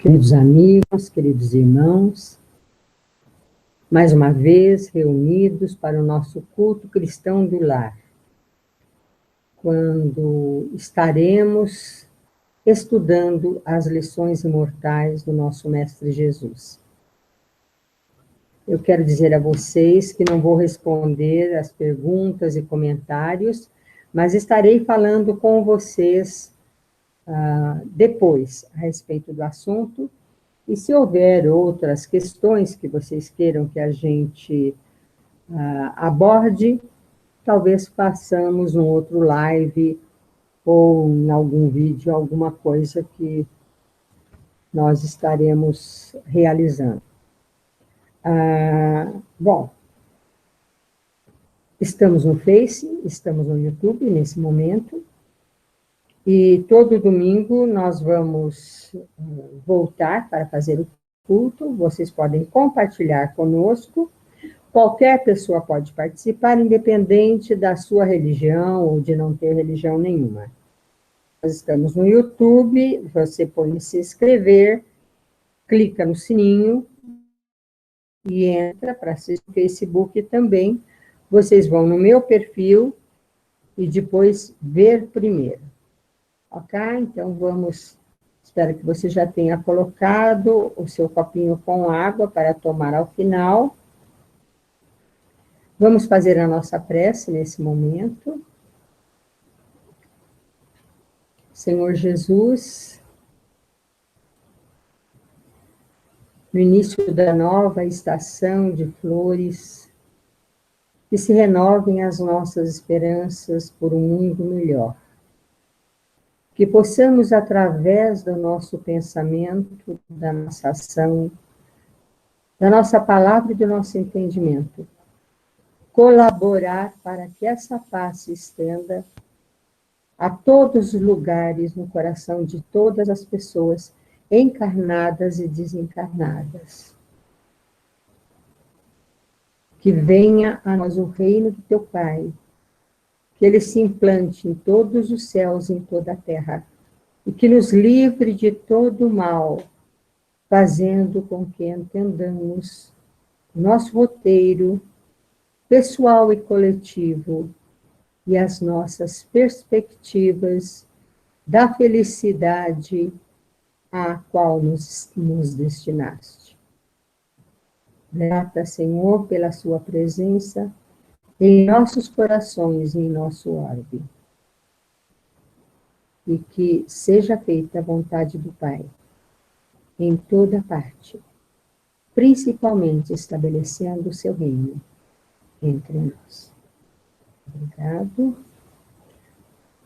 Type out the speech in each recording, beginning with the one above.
Queridos amigos, queridos irmãos, mais uma vez reunidos para o nosso culto cristão do lar, quando estaremos estudando as lições imortais do nosso Mestre Jesus. Eu quero dizer a vocês que não vou responder as perguntas e comentários, mas estarei falando com vocês depois a respeito do assunto. E se houver outras questões que vocês queiram que a gente aborde, talvez façamos um outro live ou em algum vídeo, alguma coisa que nós estaremos realizando. Bom, estamos no Face, estamos no YouTube nesse momento, e todo domingo nós vamos voltar para fazer o culto. Vocês podem compartilhar conosco. Qualquer pessoa pode participar, independente da sua religião ou de não ter religião nenhuma. Nós estamos no YouTube, você pode se inscrever, clica no sininho e entra para assistir o Facebook também. Vocês vão no meu perfil e depois ver primeiro. Ok? Então vamos, espero que você já tenha colocado o seu copinho com água para tomar ao final. Vamos fazer a nossa prece nesse momento. Senhor Jesus, no início da nova estação de flores, que se renovem as nossas esperanças por um mundo melhor. Que possamos, através do nosso pensamento, da nossa ação, da nossa palavra e do nosso entendimento, colaborar para que essa paz se estenda a todos os lugares no coração de todas as pessoas, encarnadas e desencarnadas. Que venha a nós o reino do teu Pai, que ele se implante em todos os céus e em toda a terra, e que nos livre de todo o mal, fazendo com que entendamos nosso roteiro pessoal e coletivo e as nossas perspectivas da felicidade à qual nos destinaste. Grata, Senhor, pela sua presença em nossos corações e em nosso orbe. E que seja feita a vontade do Pai, em toda parte, principalmente estabelecendo o seu reino entre nós. Obrigado.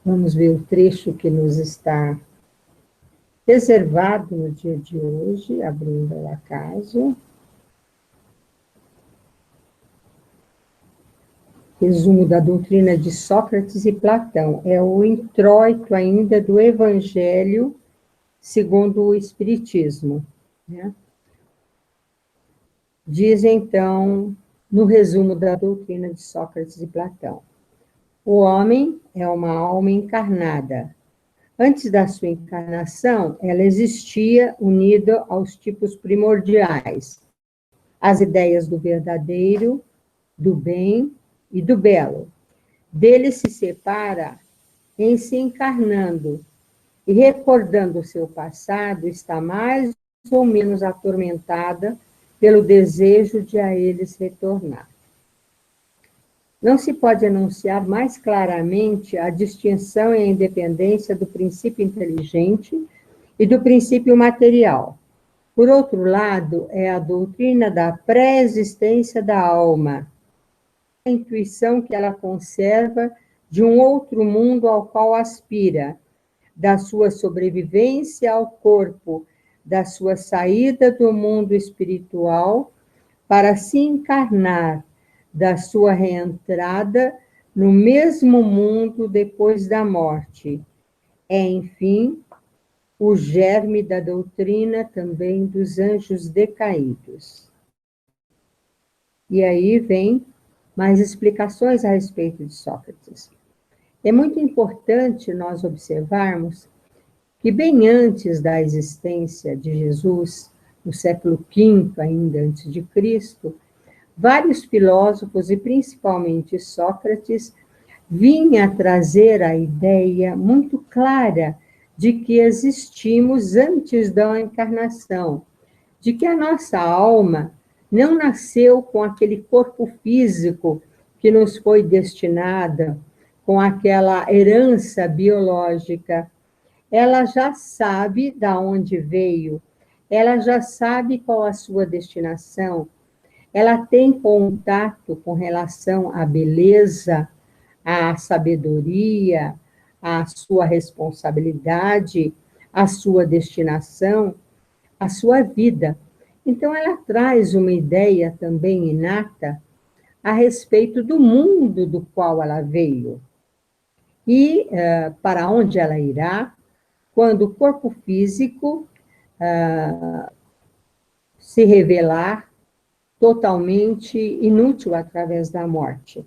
Vamos ver o trecho que nos está reservado no dia de hoje, abrindo o acaso. Resumo da doutrina de Sócrates e Platão. É o introito ainda do Evangelho segundo o Espiritismo, né? Diz, então, no resumo da doutrina de Sócrates e Platão: o homem é uma alma encarnada. Antes da sua encarnação, ela existia unida aos tipos primordiais, as ideias do verdadeiro, do bem e do belo. Dele se separa em se encarnando e, recordando o seu passado, está mais ou menos atormentada pelo desejo de a eles retornar. Não se pode anunciar mais claramente a distinção e a independência do princípio inteligente e do princípio material. Por outro lado, é a doutrina da pré-existência da alma, a intuição que ela conserva de um outro mundo ao qual aspira, da sua sobrevivência ao corpo, da sua saída do mundo espiritual para se encarnar, da sua reentrada no mesmo mundo depois da morte. É, enfim, o germe da doutrina também dos anjos decaídos. E aí vem mais explicações a respeito de Sócrates. É muito importante nós observarmos que bem antes da existência de Jesus, no século V ainda antes de Cristo, vários filósofos, e principalmente Sócrates, vinha trazer a ideia muito clara de que existimos antes da encarnação, de que a nossa alma não nasceu com aquele corpo físico que nos foi destinada, com aquela herança biológica. Ela já sabe de onde veio, ela já sabe qual a sua destinação, ela tem contato com relação à beleza, à sabedoria, à sua responsabilidade, à sua destinação, à sua vida. Então, ela traz uma ideia também inata a respeito do mundo do qual ela veio e para onde ela irá quando o corpo físico se revelar totalmente inútil através da morte.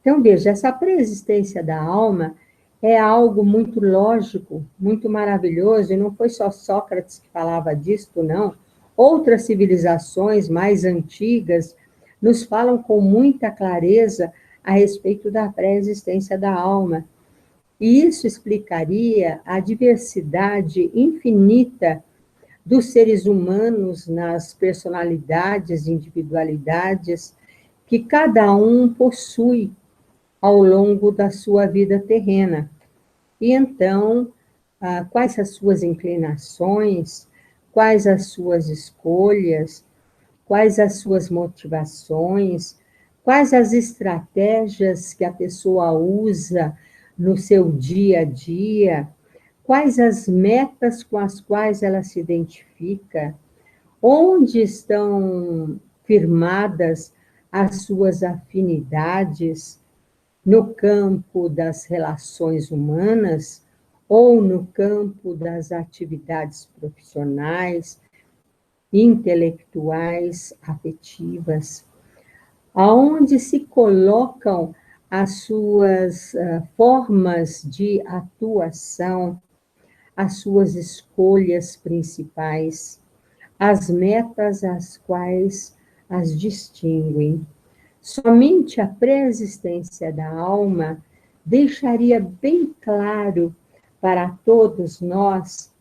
Então, veja, essa preexistência da alma é algo muito lógico, muito maravilhoso, e não foi só Sócrates que falava disto, não. Outras civilizações mais antigas nos falam com muita clareza a respeito da pré-existência da alma. E isso explicaria a diversidade infinita dos seres humanos nas personalidades, individualidades que cada um possui ao longo da sua vida terrena. E então, quais as suas inclinações, quais as suas escolhas, quais as suas motivações, quais as estratégias que a pessoa usa no seu dia a dia, quais as metas com as quais ela se identifica, onde estão firmadas as suas afinidades, no campo das relações humanas ou no campo das atividades profissionais, intelectuais, afetivas, aonde se colocam as suas formas de atuação, as suas escolhas principais, as metas às quais as distinguem. Somente a pré-existência da alma deixaria bem claro para todos nós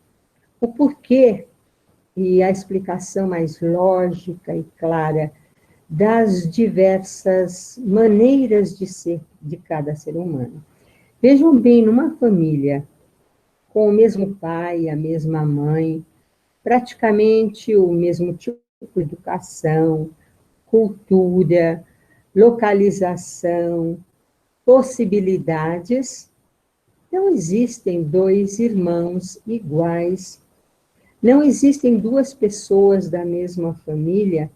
o porquê e a explicação mais lógica e clara das diversas maneiras de ser de cada ser humano. Vejam bem, numa família com o mesmo pai, a mesma mãe, praticamente o mesmo tipo de educação, cultura, localização, possibilidades, não existem dois irmãos iguais, não existem duas pessoas da mesma família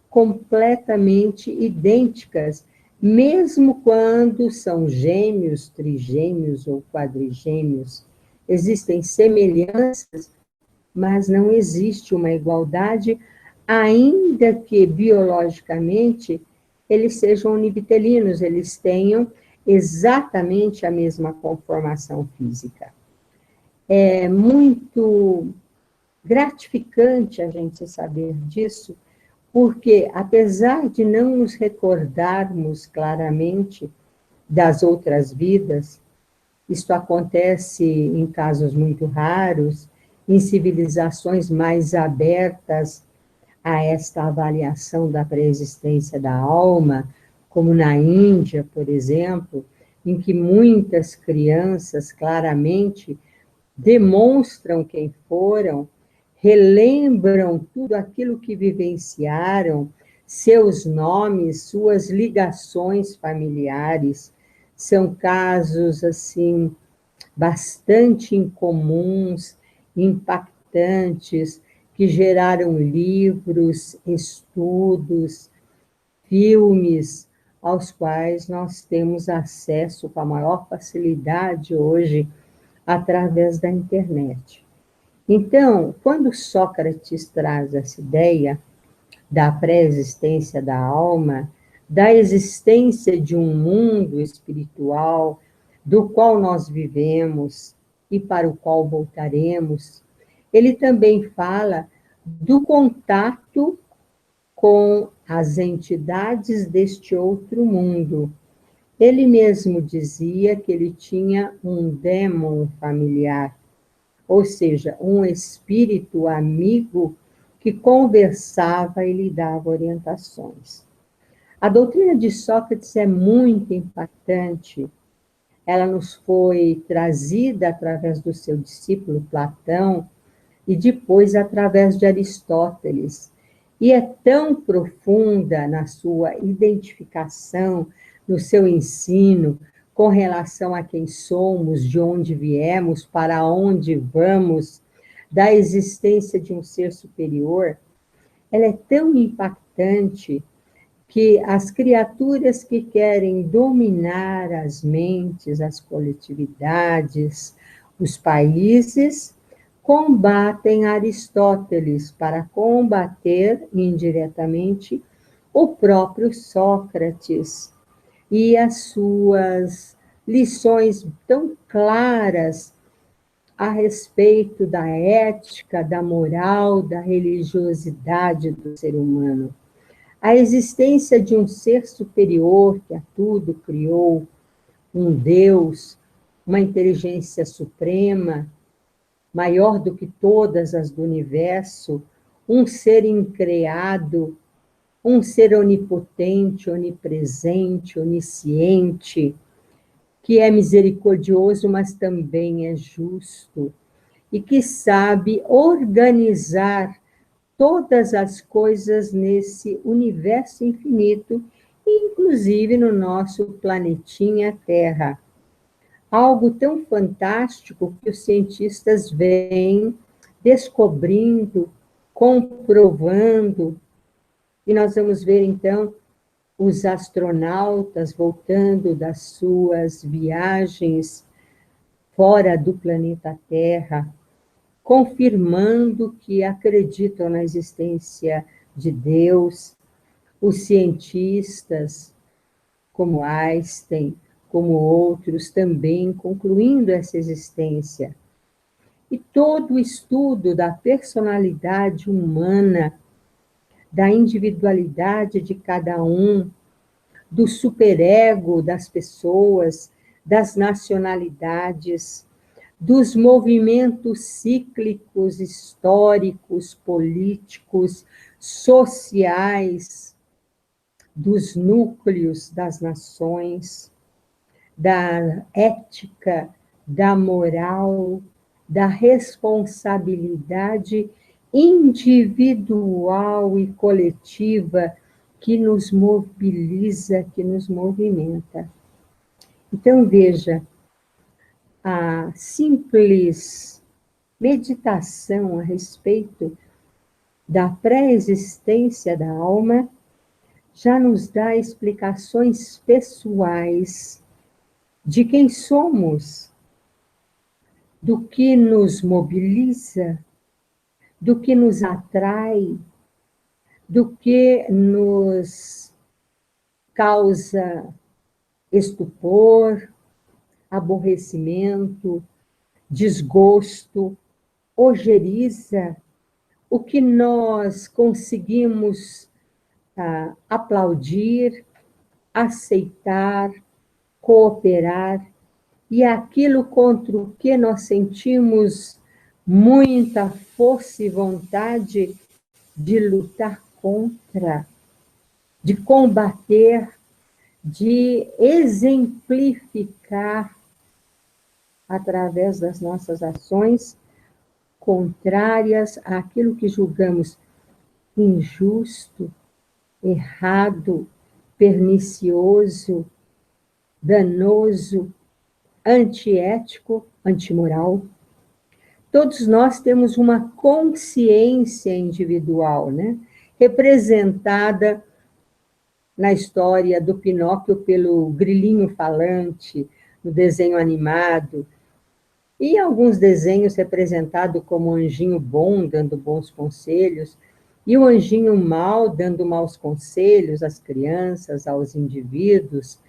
completamente idênticas, mesmo quando são gêmeos, trigêmeos ou quadrigêmeos. Existem semelhanças, mas não existe uma igualdade, ainda que biologicamente eles sejam univitelinos, eles tenham exatamente a mesma conformação física. É muito gratificante a gente saber disso, porque, apesar de não nos recordarmos claramente das outras vidas, isto acontece em casos muito raros, em civilizações mais abertas a esta avaliação da preexistência da alma, como na Índia, por exemplo, em que muitas crianças claramente demonstram quem foram, relembram tudo aquilo que vivenciaram, seus nomes, suas ligações familiares. São casos, assim, bastante incomuns, impactantes, que geraram livros, estudos, filmes, aos quais nós temos acesso com a maior facilidade hoje, através da internet. Então, quando Sócrates traz essa ideia da pré-existência da alma, da existência de um mundo espiritual, do qual nós vivemos, e para o qual voltaremos. Ele também fala do contato com as entidades deste outro mundo. Ele mesmo dizia que ele tinha um dêmon familiar, ou seja, um espírito amigo que conversava e lhe dava orientações. A doutrina de Sócrates é muito impactante. Ela nos foi trazida através do seu discípulo Platão e depois através de Aristóteles. E é tão profunda na sua identificação, no seu ensino, com relação a quem somos, de onde viemos, para onde vamos, da existência de um ser superior. Ela é tão impactante que as criaturas que querem dominar as mentes, as coletividades, os países, combatem Aristóteles para combater indiretamente o próprio Sócrates e as suas lições tão claras a respeito da ética, da moral, da religiosidade do ser humano. A existência de um ser superior que a tudo criou, um Deus, uma inteligência suprema, maior do que todas as do universo, um ser increado, um ser onipotente, onipresente, onisciente, que é misericordioso, mas também é justo, e que sabe organizar todas as coisas nesse universo infinito, inclusive no nosso planetinha Terra. Algo tão fantástico que os cientistas vêm descobrindo, comprovando, e nós vamos ver, então, os astronautas voltando das suas viagens fora do planeta Terra, confirmando que acreditam na existência de Deus, os cientistas, como Einstein, como outros, também concluindo essa existência. E todo o estudo da personalidade humana, da individualidade de cada um, do superego das pessoas, das nacionalidades, dos movimentos cíclicos, históricos, políticos, sociais, dos núcleos das nações, da ética, da moral, da responsabilidade individual e coletiva que nos mobiliza, que nos movimenta. Então, veja, a simples meditação a respeito da pré-existência da alma já nos dá explicações pessoais de quem somos, do que nos mobiliza, do que nos atrai, do que nos causa estupor, aborrecimento, desgosto, ojeriza, o que nós conseguimos aplaudir, aceitar, cooperar, e aquilo contra o que nós sentimos muita força e vontade de lutar contra, de combater, de exemplificar através das nossas ações contrárias àquilo que julgamos injusto, errado, pernicioso, danoso, antiético, antimoral. Todos nós temos uma consciência individual, né? Representada na história do Pinóquio pelo grilinho falante, no desenho animado, e alguns desenhos representados como o anjinho bom, dando bons conselhos, e o anjinho mau, dando maus conselhos às crianças, aos indivíduos,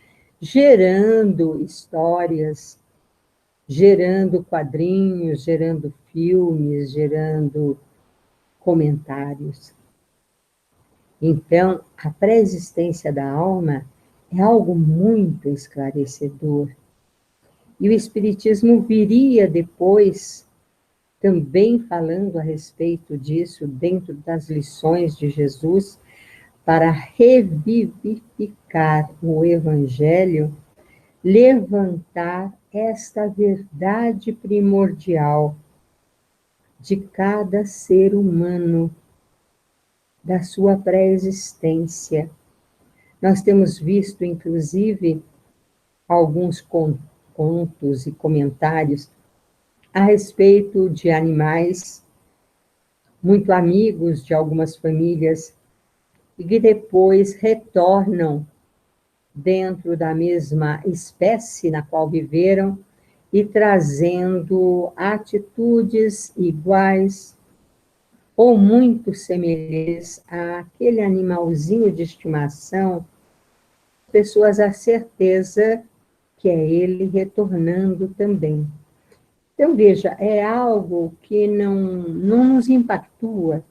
gerando histórias gerando quadrinhos, gerando filmes, gerando comentários. Então, a pré-existência da alma é algo muito esclarecedor. E o Espiritismo viria depois, também falando a respeito disso, dentro das lições de Jesus, para revivificar o Evangelho, levantar esta verdade primordial de cada ser humano, da sua pré-existência. Nós temos visto, inclusive, alguns contos e comentários a respeito de animais muito amigos de algumas famílias e que depois retornam dentro da mesma espécie na qual viveram e trazendo atitudes iguais ou muito semelhantes àquele animalzinho de estimação, pessoas a certeza que é ele retornando também. Então, veja, é algo que não nos impactua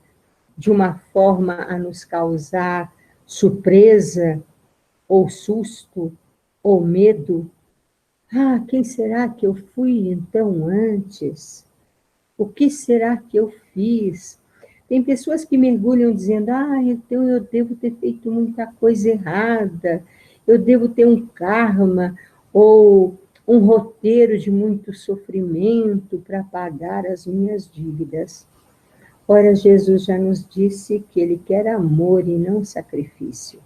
de uma forma a nos causar surpresa, ou susto, ou medo. Ah, quem será que eu fui então antes? O que será que eu fiz? Tem pessoas que mergulham dizendo, então eu devo ter feito muita coisa errada, eu devo ter um karma, ou um roteiro de muito sofrimento para pagar as minhas dívidas. Ora, Jesus já nos disse que Ele quer amor e não sacrifício.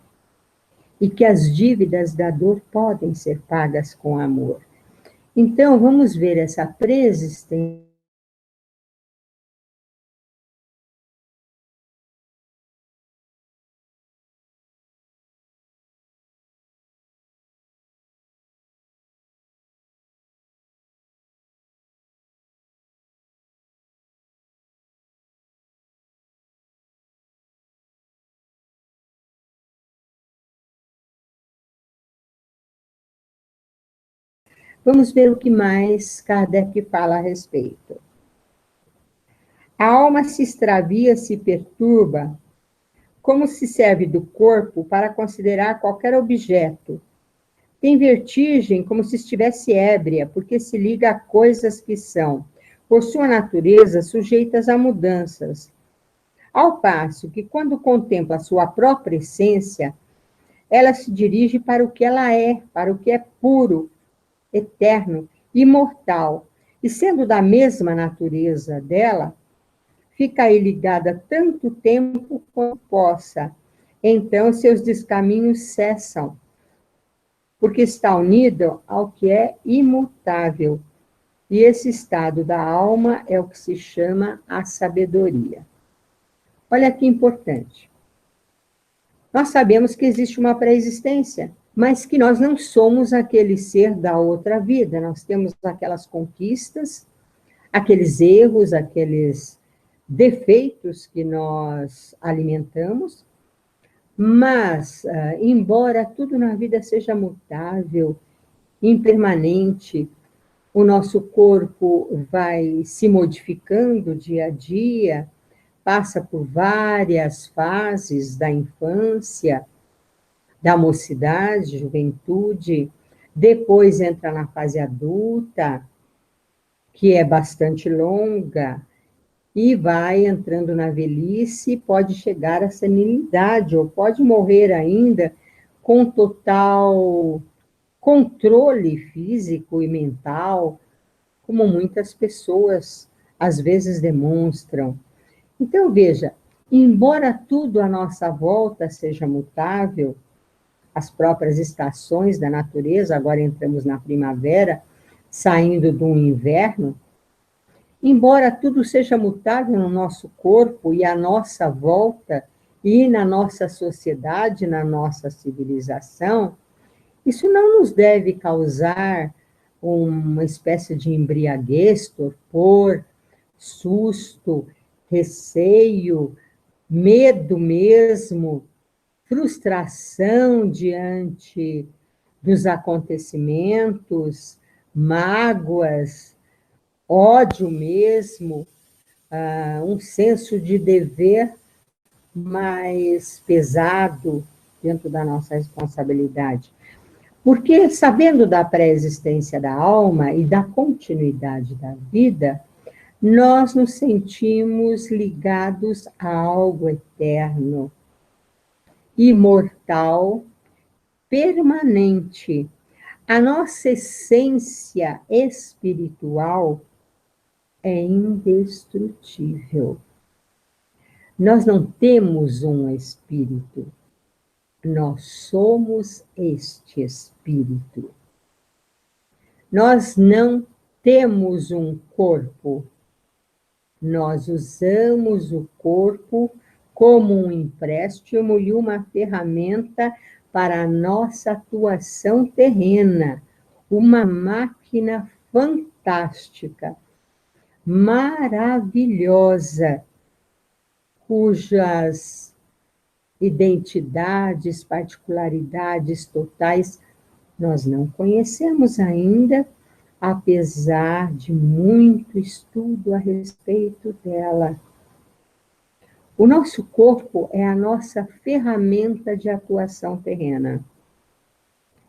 E que as dívidas da dor podem ser pagas com amor. Então, vamos ver essa preexistência. Vamos ver o que mais Kardec fala a respeito. A alma se extravia, se perturba, como se serve do corpo para considerar qualquer objeto. Tem vertigem como se estivesse ébria, porque se liga a coisas que são, por sua natureza, sujeitas a mudanças. Ao passo que, quando contempla a sua própria essência, ela se dirige para o que ela é, para o que é puro, eterno, imortal, e sendo da mesma natureza dela, fica aí ligada tanto tempo quanto possa. Então, seus descaminhos cessam, porque está unido ao que é imutável. E esse estado da alma é o que se chama a sabedoria. Olha que importante. Nós sabemos que existe uma pré-existência, mas que nós não somos aquele ser da outra vida. Nós temos aquelas conquistas, aqueles erros, aqueles defeitos que nós alimentamos, mas, embora tudo na vida seja mutável, impermanente, o nosso corpo vai se modificando dia a dia, passa por várias fases da infância, da mocidade, juventude, depois entra na fase adulta, que é bastante longa, e vai entrando na velhice, pode chegar à senilidade, ou pode morrer ainda com total controle físico e mental, como muitas pessoas às vezes demonstram. Então, veja, embora tudo à nossa volta seja mutável, as próprias estações da natureza, agora entramos na primavera, saindo do inverno, embora tudo seja mutável no nosso corpo e à nossa volta, e na nossa sociedade, na nossa civilização, isso não nos deve causar uma espécie de embriaguez, torpor, susto, receio, medo mesmo, frustração diante dos acontecimentos, mágoas, ódio mesmo, um senso de dever mais pesado dentro da nossa responsabilidade. Porque, sabendo da pré-existência da alma e da continuidade da vida, nós nos sentimos ligados a algo eterno, imortal, permanente. A nossa essência espiritual é indestrutível. Nós não temos um espírito, nós somos este espírito. Nós não temos um corpo, nós usamos o corpo como um empréstimo e uma ferramenta para a nossa atuação terrena, uma máquina fantástica, maravilhosa, cujas identidades, particularidades totais nós não conhecemos ainda, apesar de muito estudo a respeito dela. O nosso corpo é a nossa ferramenta de atuação terrena.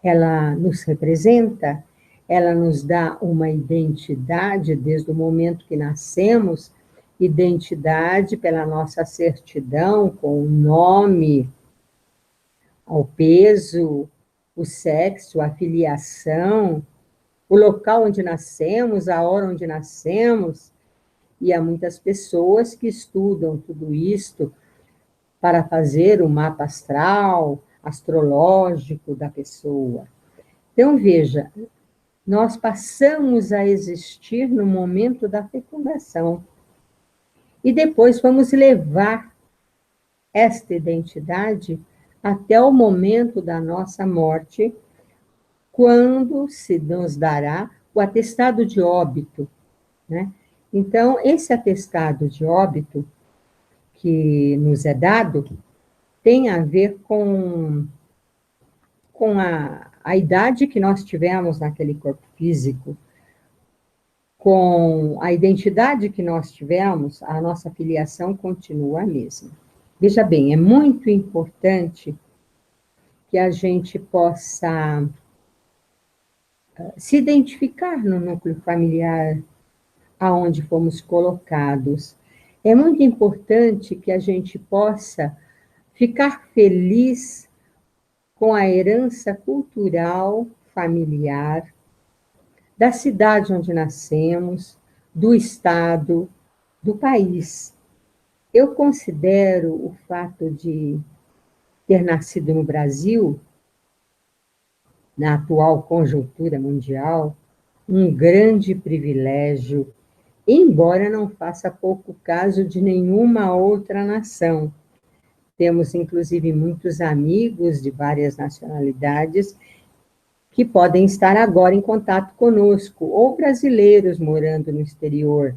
Ela nos representa, ela nos dá uma identidade desde o momento que nascemos, identidade pela nossa certidão, com o nome, o peso, o sexo, a filiação, o local onde nascemos, a hora onde nascemos, e há muitas pessoas que estudam tudo isto para fazer o mapa astral, astrológico da pessoa. Então, veja, nós passamos a existir no momento da fecundação, e depois vamos levar esta identidade até o momento da nossa morte, quando se nos dará o atestado de óbito, né? Então, esse atestado de óbito que nos é dado tem a ver com a idade que nós tivemos naquele corpo físico, com a identidade que nós tivemos, a nossa filiação continua a mesma. Veja bem, é muito importante que a gente possa se identificar no núcleo familiar aonde fomos colocados. É muito importante que a gente possa ficar feliz com a herança cultural familiar, da cidade onde nascemos, do estado, do país. Eu considero o fato de ter nascido no Brasil, na atual conjuntura mundial, um grande privilégio, embora não faça pouco caso de nenhuma outra nação. Temos, inclusive, muitos amigos de várias nacionalidades que podem estar agora em contato conosco, ou brasileiros morando no exterior,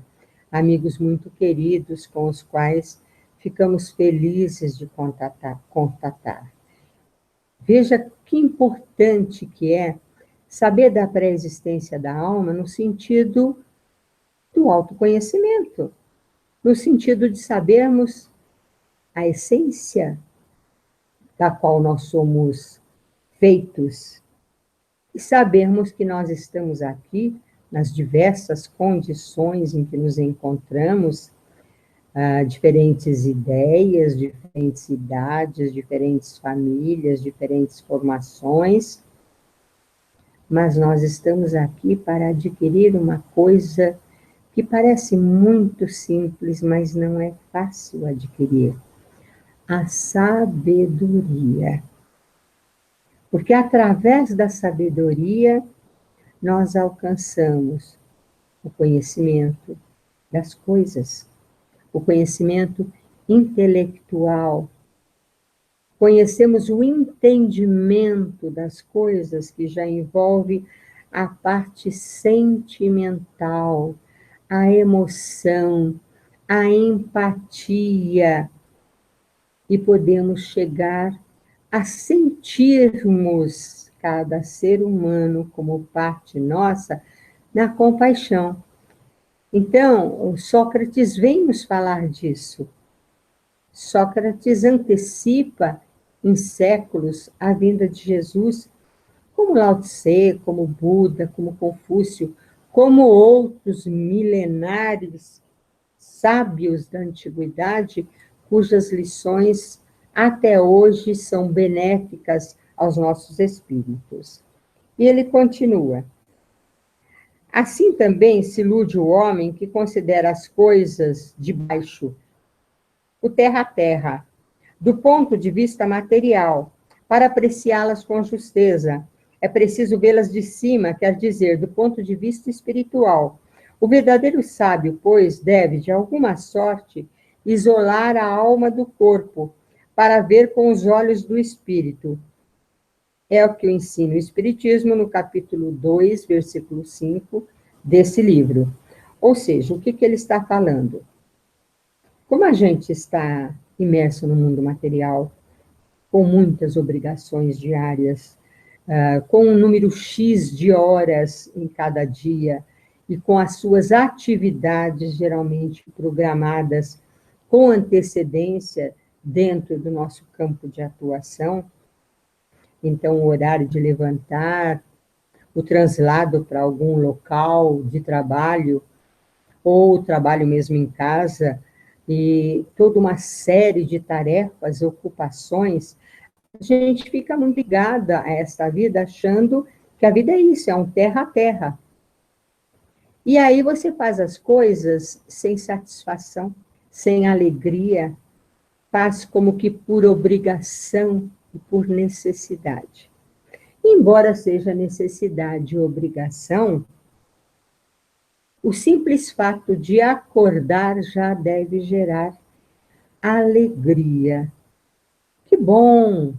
amigos muito queridos com os quais ficamos felizes de contatar. Veja que importante que é saber da pré-existência da alma no sentido do autoconhecimento, no sentido de sabermos a essência da qual nós somos feitos e sabermos que nós estamos aqui nas diversas condições em que nos encontramos, diferentes ideias, diferentes idades, diferentes famílias, diferentes formações, mas nós estamos aqui para adquirir uma coisa que parece muito simples, mas não é fácil adquirir: a sabedoria. Porque através da sabedoria nós alcançamos o conhecimento das coisas, o conhecimento intelectual. Conhecemos o entendimento das coisas, que já envolve a parte sentimental, a emoção, a empatia, e podemos chegar a sentirmos cada ser humano como parte nossa, na compaixão. Então, o Sócrates vem nos falar disso. Sócrates antecipa em séculos a vinda de Jesus, como Lao Tse, como Buda, como Confúcio, como outros milenares sábios da antiguidade, cujas lições até hoje são benéficas aos nossos espíritos. E ele continua: assim também se ilude o homem que considera as coisas de baixo, o terra a terra, do ponto de vista material, para apreciá-las com justeza. É preciso vê-las de cima, quer dizer, do ponto de vista espiritual. O verdadeiro sábio, pois, deve, de alguma sorte, isolar a alma do corpo, para ver com os olhos do espírito. É o que ensina o Espiritismo no capítulo 2, versículo 5 desse livro. Ou seja, o que ele está falando? Como a gente está imerso no mundo material, com muitas obrigações diárias, com um número X de horas em cada dia, e com as suas atividades geralmente programadas com antecedência dentro do nosso campo de atuação, então o horário de levantar, o translado para algum local de trabalho, ou o trabalho mesmo em casa, e toda uma série de tarefas, ocupações, a gente fica muito ligada a esta vida, achando que a vida é isso, é um terra a terra. E aí você faz as coisas sem satisfação, sem alegria, faz como que por obrigação e por necessidade. Embora seja necessidade e obrigação, o simples fato de acordar já deve gerar alegria. Que bom!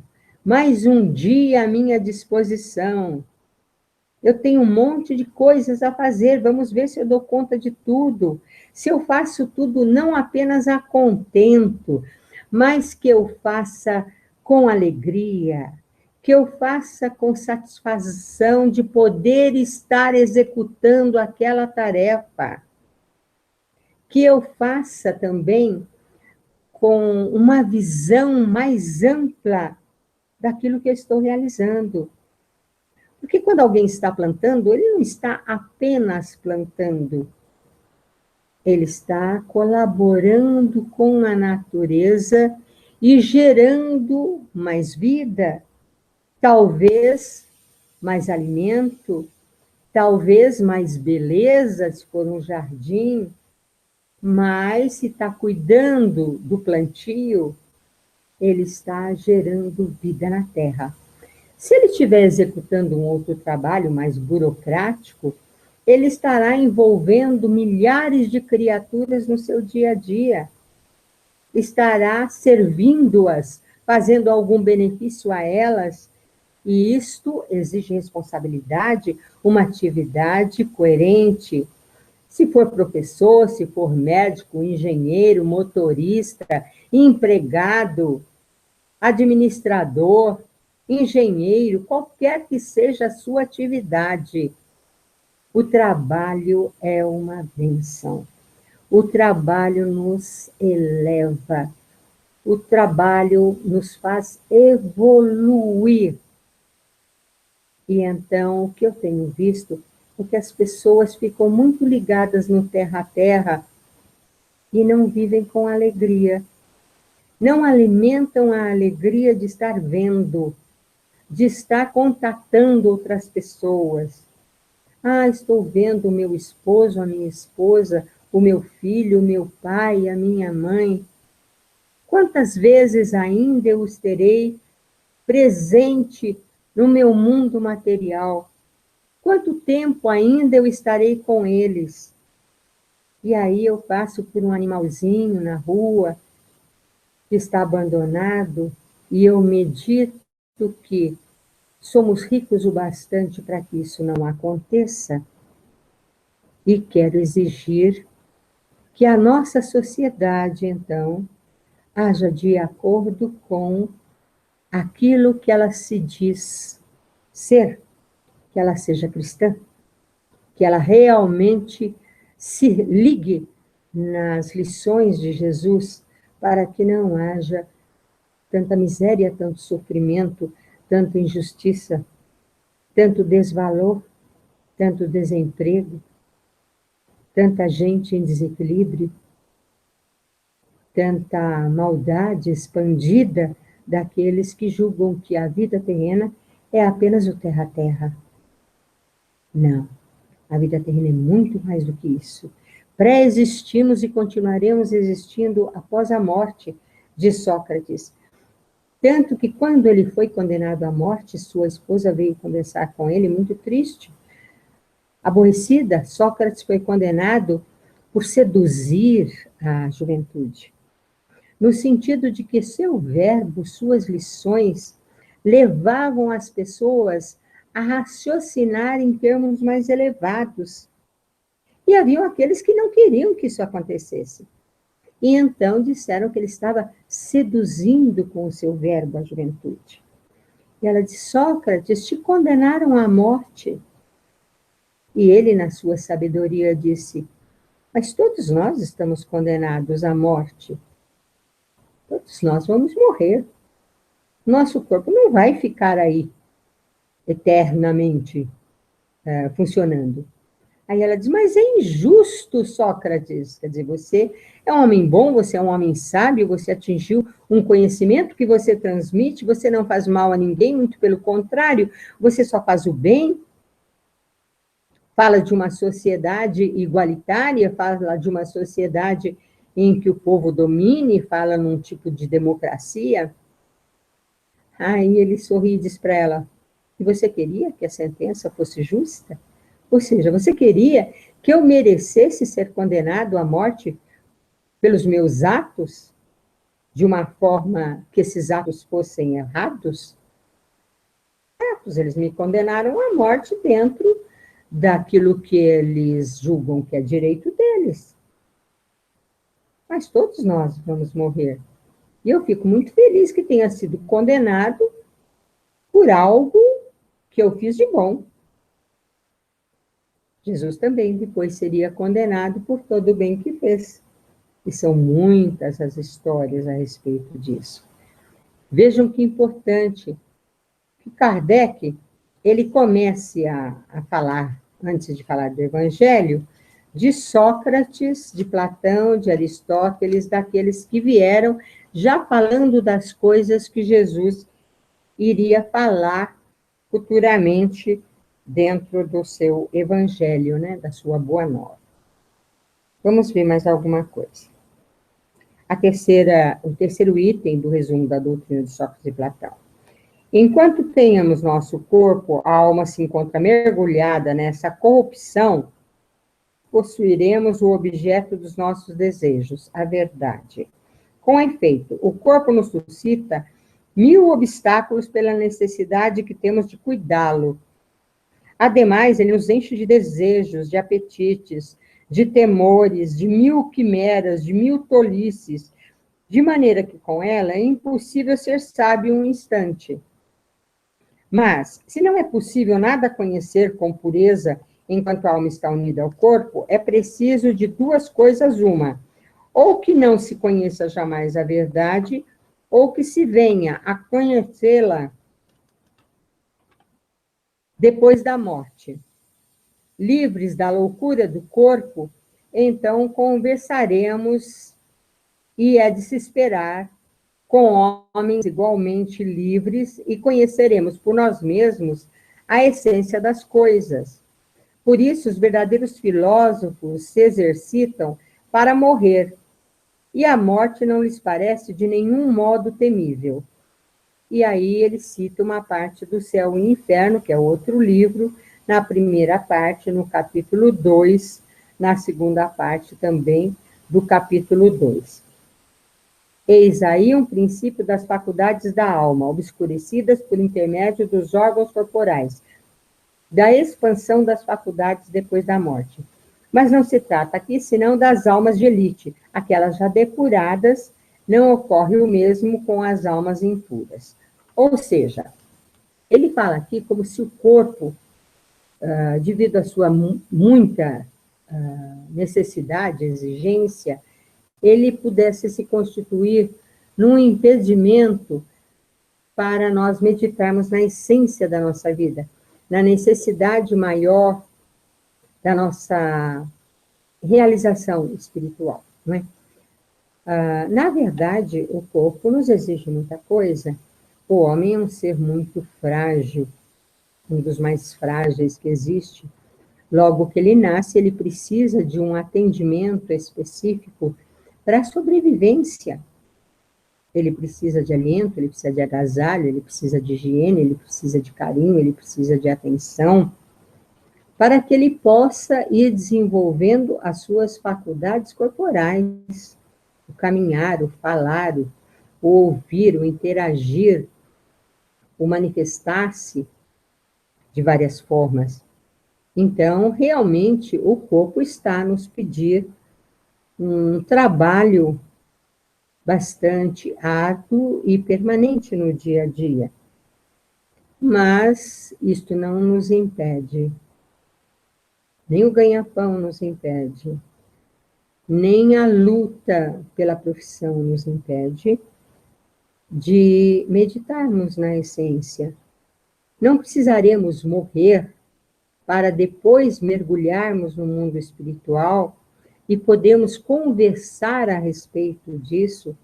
Mais um dia à minha disposição. Eu tenho um monte de coisas a fazer, vamos ver se eu dou conta de tudo. Se eu faço tudo não apenas a contento, mas que eu faça com alegria, que eu faça com satisfação de poder estar executando aquela tarefa, que eu faça também com uma visão mais ampla daquilo que eu estou realizando. Porque quando alguém está plantando, ele não está apenas plantando, ele está colaborando com a natureza e gerando mais vida, talvez mais alimento, talvez mais beleza, se for um jardim, mas se está cuidando do plantio, ele está gerando vida na terra. Se ele estiver executando um outro trabalho mais burocrático, ele estará envolvendo milhares de criaturas no seu dia a dia, estará servindo-as, fazendo algum benefício a elas, e isto exige responsabilidade, uma atividade coerente. Se for professor, se for médico, engenheiro, motorista, empregado, administrador, engenheiro, qualquer que seja a sua atividade, o trabalho é uma bênção. O trabalho nos eleva. O trabalho nos faz evoluir. E então, o que eu tenho visto é que as pessoas ficam muito ligadas no terra a terra e não vivem com alegria. Não alimentam a alegria de estar vendo, de estar contatando outras pessoas. Ah, estou vendo o meu esposo, a minha esposa, o meu filho, o meu pai, a minha mãe. Quantas vezes ainda eu os terei presente no meu mundo material? Quanto tempo ainda eu estarei com eles? E aí eu passo por um animalzinho na rua, que está abandonado, e eu medito que somos ricos o bastante para que isso não aconteça, e quero exigir que a nossa sociedade, então, haja de acordo com aquilo que ela se diz ser, que ela seja cristã, que ela realmente se ligue nas lições de Jesus, para que não haja tanta miséria, tanto sofrimento, tanta injustiça, tanto desvalor, tanto desemprego, tanta gente em desequilíbrio, tanta maldade expandida daqueles que julgam que a vida terrena é apenas o terra-terra. Não, a vida terrena é muito mais do que isso. Pré-existimos e continuaremos existindo após a morte de Sócrates. Tanto que quando ele foi condenado à morte, sua esposa veio conversar com ele, muito triste. Aborrecida, Sócrates foi condenado por seduzir a juventude, no sentido de que seu verbo, suas lições, levavam as pessoas a raciocinar em termos mais elevados. E haviam aqueles que não queriam que isso acontecesse. E então disseram que ele estava seduzindo com o seu verbo a juventude. E ela disse: Sócrates, te condenaram à morte. E ele, na sua sabedoria, disse: mas todos nós estamos condenados à morte. Todos nós vamos morrer. Nosso corpo não vai ficar aí eternamente funcionando. Aí ela diz, mas é injusto, Sócrates. Quer dizer, você é um homem bom, você é um homem sábio, você atingiu um conhecimento que você transmite, você não faz mal a ninguém, muito pelo contrário, você só faz o bem. Fala de uma sociedade igualitária, fala de uma sociedade em que o povo domine, fala num tipo de democracia. Aí ele sorri e diz para ela, e você queria que a sentença fosse justa? Ou seja, você queria que eu merecesse ser condenado à morte pelos meus atos, de uma forma que esses atos fossem errados? Eles me condenaram à morte dentro daquilo que eles julgam que é direito deles. Mas todos nós vamos morrer. E eu fico muito feliz que tenha sido condenado por algo que eu fiz de bom. Jesus também depois seria condenado por todo o bem que fez. E são muitas as histórias a respeito disso. Vejam que importante que Kardec, ele comece a falar, antes de falar do Evangelho, de Sócrates, de Platão, de Aristóteles, daqueles que vieram já falando das coisas que Jesus iria falar futuramente dentro do seu Evangelho, né, da sua Boa Nova. Vamos ver mais alguma coisa. O terceiro item do resumo da doutrina de Sócrates e Platão. Enquanto tenhamos nosso corpo, a alma se encontra mergulhada nessa corrupção, possuiremos o objeto dos nossos desejos, a verdade. Com efeito, o corpo nos suscita 1000 obstáculos pela necessidade que temos de cuidá-lo. Ademais, ele nos enche de desejos, de apetites, de temores, de 1000 quimeras, de 1000 tolices, de maneira que com ela é impossível ser sábio um instante. Mas, se não é possível nada conhecer com pureza enquanto a alma está unida ao corpo, é preciso de duas coisas uma: ou que não se conheça jamais a verdade, ou que se venha a conhecê-la depois da morte. Livres da loucura do corpo, então conversaremos, e é de se esperar, com homens igualmente livres, e conheceremos por nós mesmos a essência das coisas. Por isso, os verdadeiros filósofos se exercitam para morrer, e a morte não lhes parece de nenhum modo temível. E aí ele cita uma parte do Céu e Inferno, que é outro livro, na primeira parte, no capítulo 2, na segunda parte também do capítulo 2. Eis aí um princípio das faculdades da alma, obscurecidas por intermédio dos órgãos corporais, da expansão das faculdades depois da morte. Mas não se trata aqui senão das almas de elite, aquelas já depuradas, não ocorre o mesmo com as almas impuras. Ou seja, ele fala aqui como se o corpo devido à sua muita necessidade, exigência, ele pudesse se constituir num impedimento para nós meditarmos na essência da nossa vida, na necessidade maior da nossa realização espiritual, não é? Na verdade, o corpo nos exige muita coisa. O homem é um ser muito frágil, um dos mais frágeis que existe. Logo que ele nasce, ele precisa de um atendimento específico para a sobrevivência. Ele precisa de alimento, ele precisa de agasalho, ele precisa de higiene, ele precisa de carinho, ele precisa de atenção, para que ele possa ir desenvolvendo as suas faculdades corporais, o caminhar, o falar, o ouvir, o interagir, o manifestar-se de várias formas. Então, realmente, o corpo está a nos pedir um trabalho bastante árduo e permanente no dia a dia. Mas isto não nos impede, nem o ganha-pão nos impede, nem a luta pela profissão nos impede de meditarmos na essência. Não precisaremos morrer para depois mergulharmos no mundo espiritual e podemos conversar a respeito disso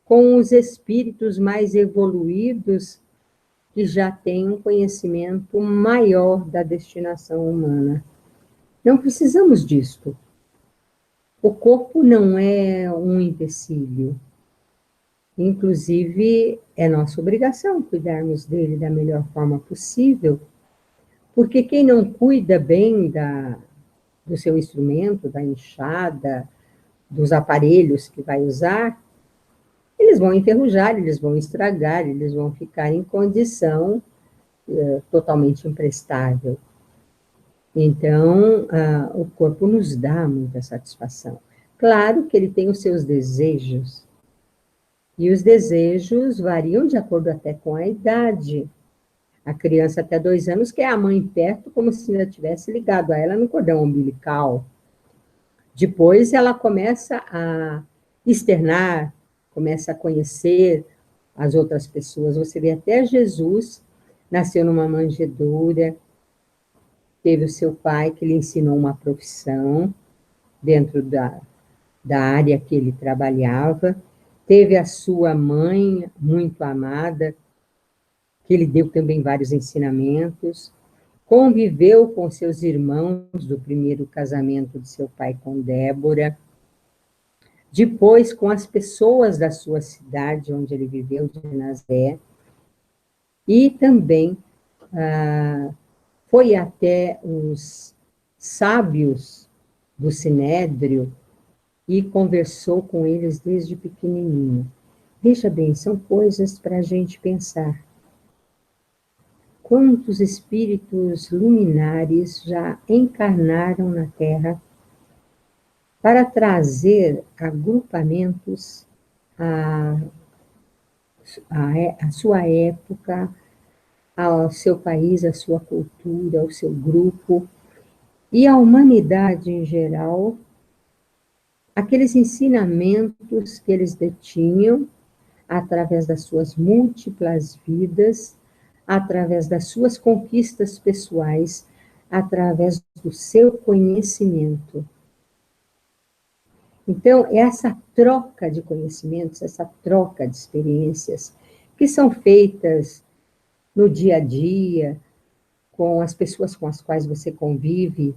com os espíritos mais evoluídos que já têm um conhecimento maior da destinação humana. Não precisamos disto. O corpo não é um empecilho. Inclusive, é nossa obrigação cuidarmos dele da melhor forma possível, porque quem não cuida bem do seu instrumento, da enxada, dos aparelhos que vai usar, eles vão enferrujar, eles vão estragar, eles vão ficar em condição totalmente imprestável. Então, o corpo nos dá muita satisfação. Claro que ele tem os seus desejos, e os desejos variam de acordo até com a idade. A criança até 2 anos quer a mãe perto, como se ainda tivesse ligado a ela no cordão umbilical. Depois ela começa a externar, começa a conhecer as outras pessoas. Você vê até Jesus, nasceu numa manjedoura, teve o seu pai que lhe ensinou uma profissão dentro da área que ele trabalhava, teve a sua mãe muito amada, que lhe deu também vários ensinamentos, conviveu com seus irmãos do primeiro casamento de seu pai com Débora, depois com as pessoas da sua cidade, onde ele viveu, de Nazaré, e também foi até os sábios do Sinédrio e conversou com eles desde pequenininho. Veja bem, são coisas para a gente pensar. Quantos espíritos luminares já encarnaram na Terra para trazer agrupamentos à sua época, ao seu país, à sua cultura, ao seu grupo, e à humanidade em geral, aqueles ensinamentos que eles detinham através das suas múltiplas vidas, através das suas conquistas pessoais, através do seu conhecimento. Então, é essa troca de conhecimentos, essa troca de experiências, que são feitas no dia a dia, com as pessoas com as quais você convive,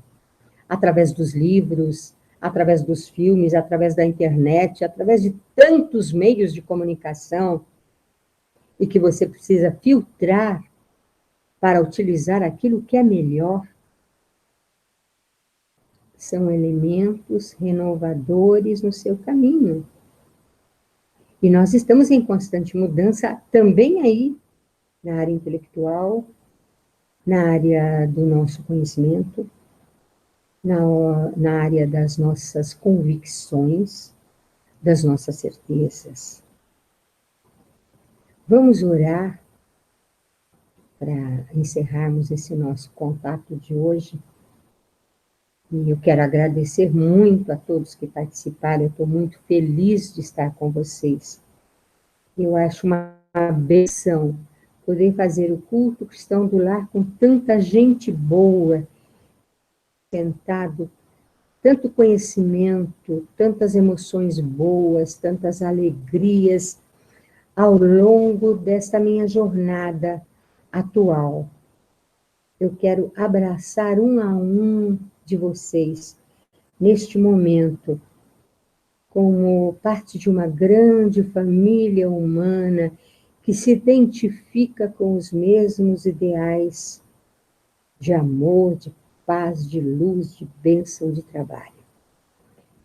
através dos livros, através dos filmes, através da internet, através de tantos meios de comunicação, e que você precisa filtrar para utilizar aquilo que é melhor, são elementos renovadores no seu caminho. E nós estamos em constante mudança também aí, na área intelectual, na área do nosso conhecimento, na área das nossas convicções, das nossas certezas. Vamos orar para encerrarmos esse nosso contato de hoje. E eu quero agradecer muito a todos que participaram, eu estou muito feliz de estar com vocês. Eu acho uma benção poder fazer o culto cristão do lar com tanta gente boa, sentado, tanto conhecimento, tantas emoções boas, tantas alegrias ao longo desta minha jornada atual. Eu quero abraçar um a um de vocês neste momento, como parte de uma grande família humana que se identifica com os mesmos ideais de amor, de paz, de luz, de bênção, de trabalho.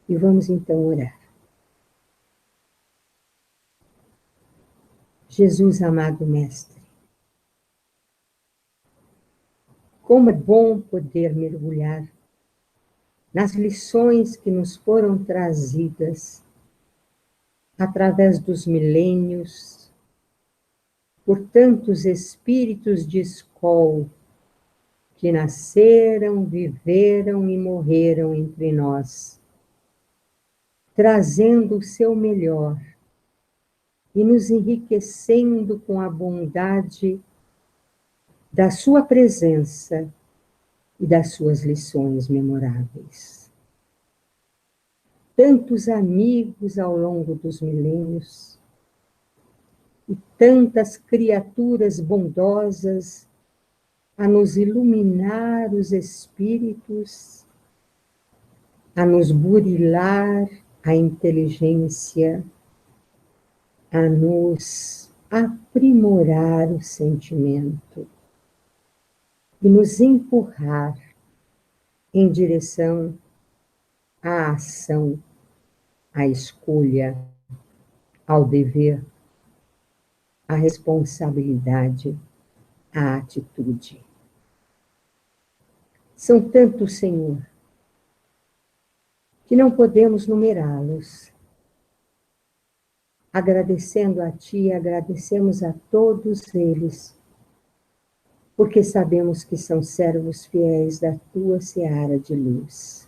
E vamos então orar. Jesus, amado Mestre, como é bom poder mergulhar nas lições que nos foram trazidas através dos milênios, por tantos espíritos de escola que nasceram, viveram e morreram entre nós, trazendo o seu melhor e nos enriquecendo com a bondade da sua presença e das suas lições memoráveis. Tantos amigos ao longo dos milênios e tantas criaturas bondosas a nos iluminar os espíritos, a nos burilar a inteligência, a nos aprimorar o sentimento e nos empurrar em direção à ação, à escolha, ao dever, à responsabilidade, à atitude. São tantos, Senhor, que não podemos numerá-los. Agradecendo a Ti, agradecemos a todos eles, porque sabemos que são servos fiéis da Tua seara de luz.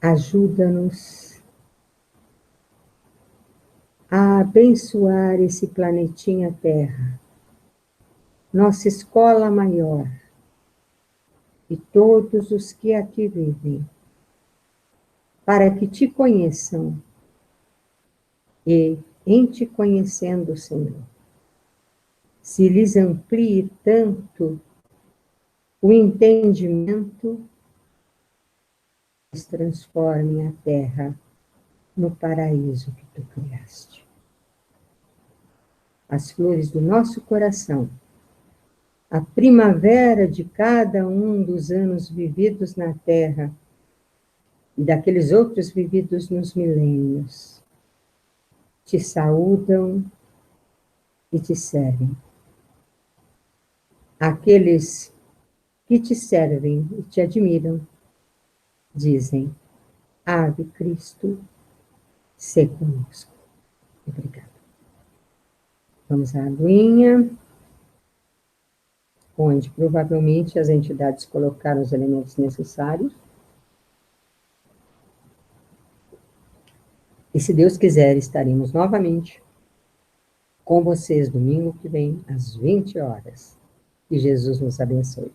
Ajuda-nos a abençoar esse planetinha Terra, nossa escola maior, e todos os que aqui vivem, para que Te conheçam e, em Te conhecendo, Senhor, se lhes amplie tanto o entendimento, transforme a terra no paraíso que Tu criaste. As flores do nosso coração, a primavera de cada um dos anos vividos na terra e daqueles outros vividos nos milênios, Te saúdam e Te servem. Aqueles que Te servem e Te admiram, dizem: Ave Cristo, sê conosco. Obrigada. Vamos à aguinha, onde provavelmente as entidades colocaram os elementos necessários. E se Deus quiser, estaremos novamente com vocês domingo que vem, às 20 horas. Que Jesus nos abençoe.